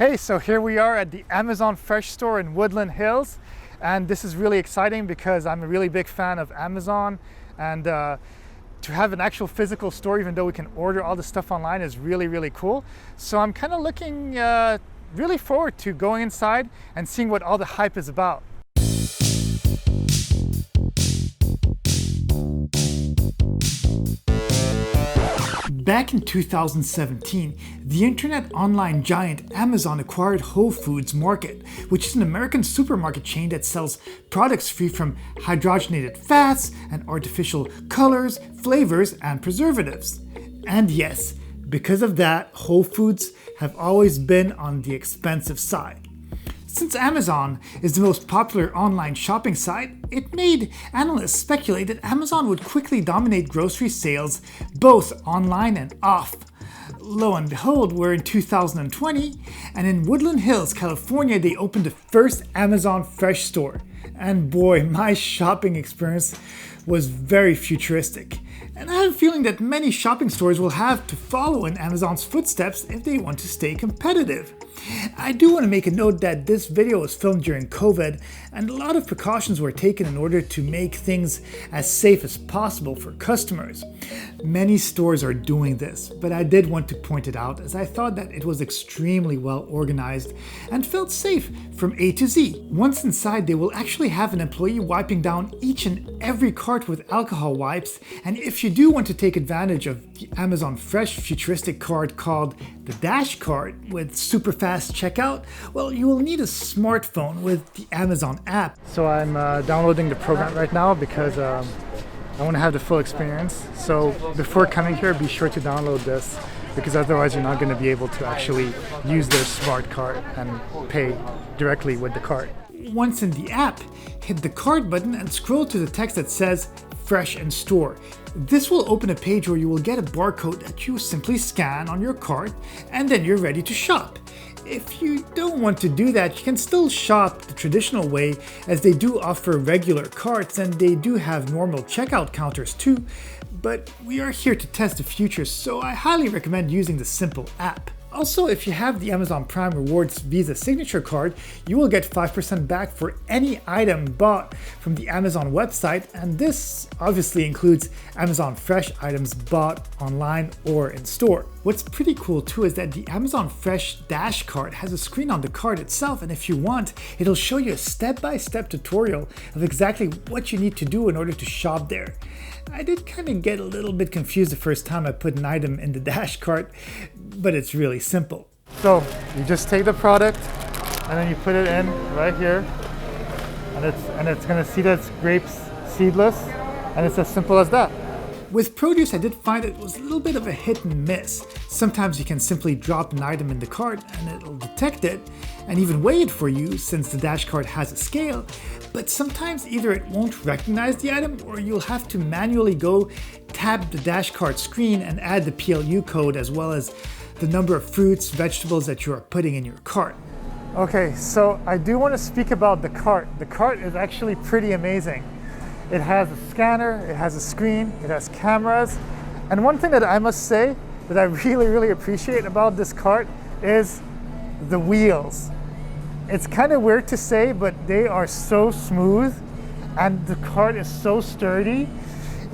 Hey, so here we are at the Amazon Fresh store in Woodland Hills, and this is really exciting because I'm a really big fan of Amazon, and to have an actual physical store, even though we can order all the stuff online, is really cool. So I'm kind of looking really forward to going inside and seeing what all the hype is about. Back in 2017, the internet online giant Amazon acquired Whole Foods Market, which is an American supermarket chain that sells products free from hydrogenated fats and artificial colors, flavors, and preservatives. And yes, because of that, Whole Foods have always been on the expensive side. Since Amazon is the most popular online shopping site, it made analysts speculate that Amazon would quickly dominate grocery sales both online and off. Lo and behold, we're in 2020, and in Woodland Hills, California, they opened the first Amazon Fresh store. And boy, my shopping experience was very futuristic. And I have a feeling that many shopping stores will have to follow in Amazon's footsteps if they want to stay competitive. I do want to make a note that this video was filmed during COVID, and a lot of precautions were taken in order to make things as safe as possible for customers. Many stores are doing this, but I did want to point it out as I thought that it was extremely well organized and felt safe from A to Z. Once inside, they will actually have an employee wiping down each and every cart with alcohol wipes, and if you do want to take advantage of the Amazon Fresh futuristic cart called the Dash Cart with super fast checkout, well, you will need a smartphone with the Amazon app. So I'm downloading the program right now because I want to have the full experience. So before coming here, be sure to download this because otherwise you're not going to be able to actually use their smart cart and pay directly with the cart. Once in the app, hit the cart button and scroll to the text that says Fresh in Store. This will open a page where you will get a barcode that you simply scan on your cart, and then you're ready to shop. If you don't want to do that, you can still shop the traditional way, as they do offer regular carts and they do have normal checkout counters too, but we are here to test the future, so I highly recommend using the simple app. Also, if you have the Amazon Prime Rewards Visa Signature card, you will get 5% back for any item bought from the Amazon website, and this obviously includes Amazon Fresh items bought online or in store. What's pretty cool too is that the Amazon Fresh Dash Cart has a screen on the cart itself, and if you want, it'll show you a step-by-step tutorial of exactly what you need to do in order to shop there. I did kind of get a little bit confused the first time I put an item in the Dash Cart, but it's really simple. So you just take the product and then you put it in right here, and it's going to see that it's grapes seedless, and it's as simple as that. With produce, I did find it was a little bit of a hit and miss. Sometimes you can simply drop an item in the cart and it'll detect it and even weigh it for you since the Dash Cart has a scale, but sometimes either it won't recognize the item or you'll have to manually go tap the Dash Cart screen and add the PLU code as well as the number of fruits, vegetables that you are putting in your cart. Okay, so I do want to speak about the cart. The cart is actually pretty amazing. It has a scanner, it has a screen, it has cameras. And one thing that I must say that I really appreciate about this cart is the wheels. It's kind of weird to say, but they are so smooth and the cart is so sturdy.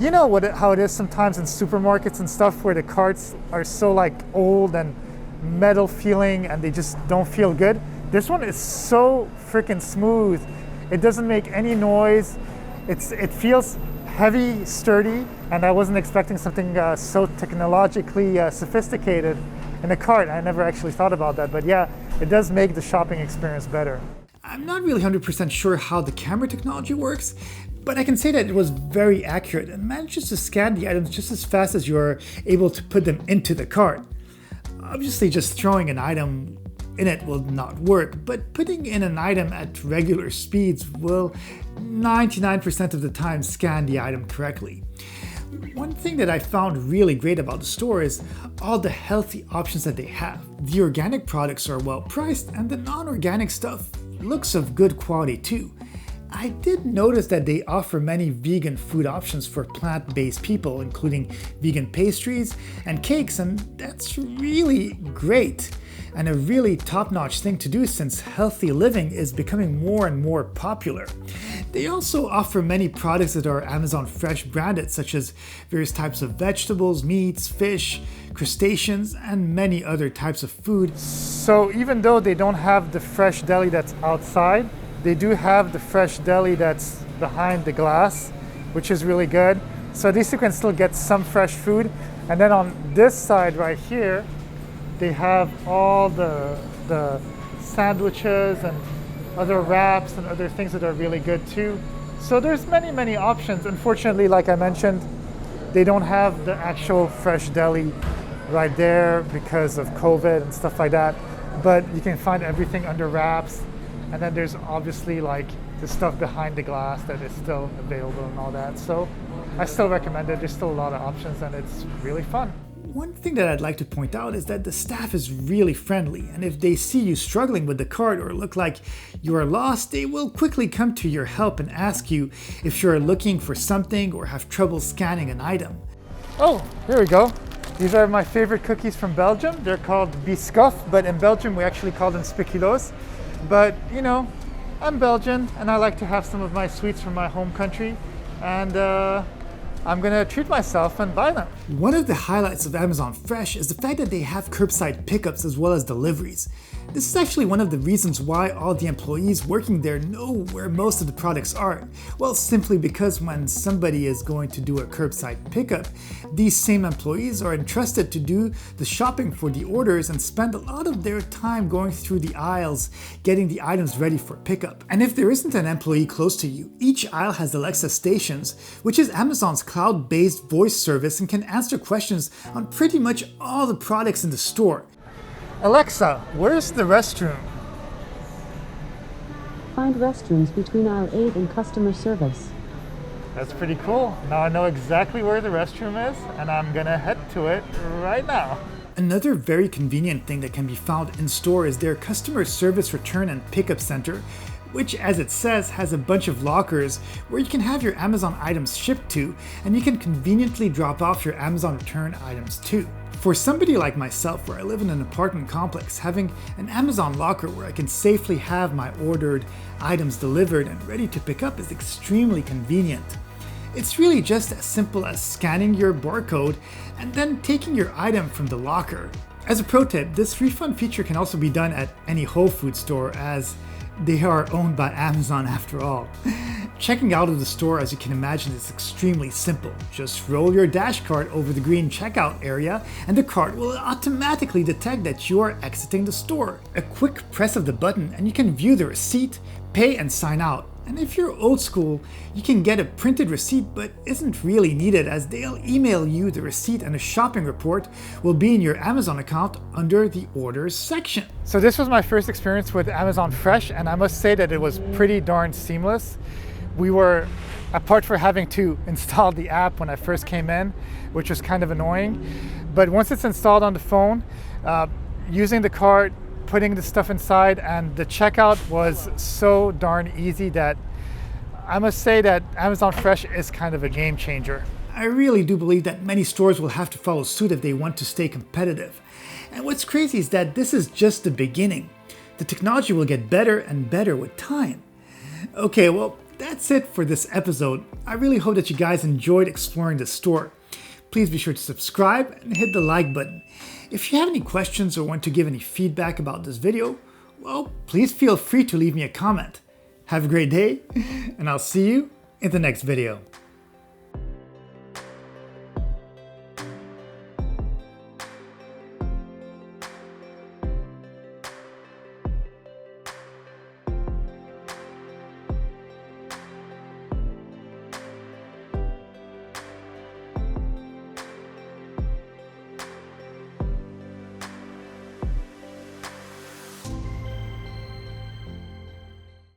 You know how it is sometimes in supermarkets and stuff where the carts are so like old and metal feeling and they just don't feel good. This one is so freaking smooth. It doesn't make any noise. It feels heavy, sturdy, and I wasn't expecting something so technologically sophisticated in a cart. I never actually thought about that, but yeah, it does make the shopping experience better. I'm not really 100% sure how the camera technology works, but I can say that it was very accurate and manages to scan the items just as fast as you're able to put them into the cart. Obviously, just throwing an item in it will not work, but putting in an item at regular speeds will 99% of the time scan the item correctly. One thing that I found really great about the store is all the healthy options that they have. The organic products are well priced and the non-organic stuff looks of good quality too. I did notice that they offer many vegan food options for plant-based people, including vegan pastries and cakes, and that's really great. and a really top-notch thing to do since healthy living is becoming more and more popular. They also offer many products that are Amazon Fresh branded, such as various types of vegetables, meats, fish, crustaceans, and many other types of food. So even though they don't have the fresh deli that's outside, they do have the fresh deli that's behind the glass, which is really good. So at least you can still get some fresh food. And then on this side right here, they have all the sandwiches and other wraps and other things that are really good too. So there's many options. Unfortunately, like I mentioned, they don't have the actual fresh deli right there because of COVID and stuff like that. But you can find everything under wraps. And then there's obviously like the stuff behind the glass that is still available and all that. So I still recommend it. There's still a lot of options and it's really fun. One thing that I'd like to point out is that the staff is really friendly, and if they see you struggling with the cart or look like you are lost, they will quickly come to your help and ask you if you're looking for something or have trouble scanning an item. Oh, here we go. These are my favorite cookies from Belgium. They're called Biscoff, but in Belgium we actually call them Speculoos. But you know, I'm Belgian and I like to have some of my sweets from my home country, and I'm gonna treat myself and buy them. One of the highlights of Amazon Fresh is the fact that they have curbside pickups as well as deliveries. This is actually one of the reasons why all the employees working there know where most of the products are. Well, simply because when somebody is going to do a curbside pickup, these same employees are entrusted to do the shopping for the orders and spend a lot of their time going through the aisles, getting the items ready for pickup. And if there isn't an employee close to you, each aisle has Alexa Stations, which is Amazon's cloud-based voice service and can answer questions on pretty much all the products in the store. Alexa, where's the restroom? Find restrooms between aisle 8 and customer service. That's pretty cool. Now I know exactly where the restroom is, and I'm gonna head to it right now. Another very convenient thing that can be found in store is their customer service return and pickup center, which, as it says, has a bunch of lockers where you can have your Amazon items shipped to, and you can conveniently drop off your Amazon return items too. For somebody like myself, where I live in an apartment complex, having an Amazon locker where I can safely have my ordered items delivered and ready to pick up is extremely convenient. It's really just as simple as scanning your barcode and then taking your item from the locker. As a pro tip, this refund feature can also be done at any Whole Foods store, as they are owned by Amazon after all. Checking out of the store, as you can imagine, is extremely simple. Just roll your dash cart over the green checkout area and the cart will automatically detect that you are exiting the store. A quick press of the button and you can view the receipt, pay, and sign out. And if you're old school, you can get a printed receipt, but isn't really needed, as they'll email you the receipt and a shopping report will be in your Amazon account under the orders section. So this was my first experience with Amazon Fresh, and I must say that it was pretty darn seamless. We were, apart from having to install the app when I first came in, which was kind of annoying, but once it's installed on the phone, using the cart, putting the stuff inside, and the checkout was so darn easy that I must say that Amazon Fresh is kind of a game changer. I really do believe that many stores will have to follow suit if they want to stay competitive. And what's crazy is that this is just the beginning. The technology will get better and better with time. Okay, well, that's it for this episode. I really hope that you guys enjoyed exploring the store. Please be sure to subscribe and hit the like button. If you have any questions or want to give any feedback about this video, well, please feel free to leave me a comment. Have a great day, and I'll see you in the next video.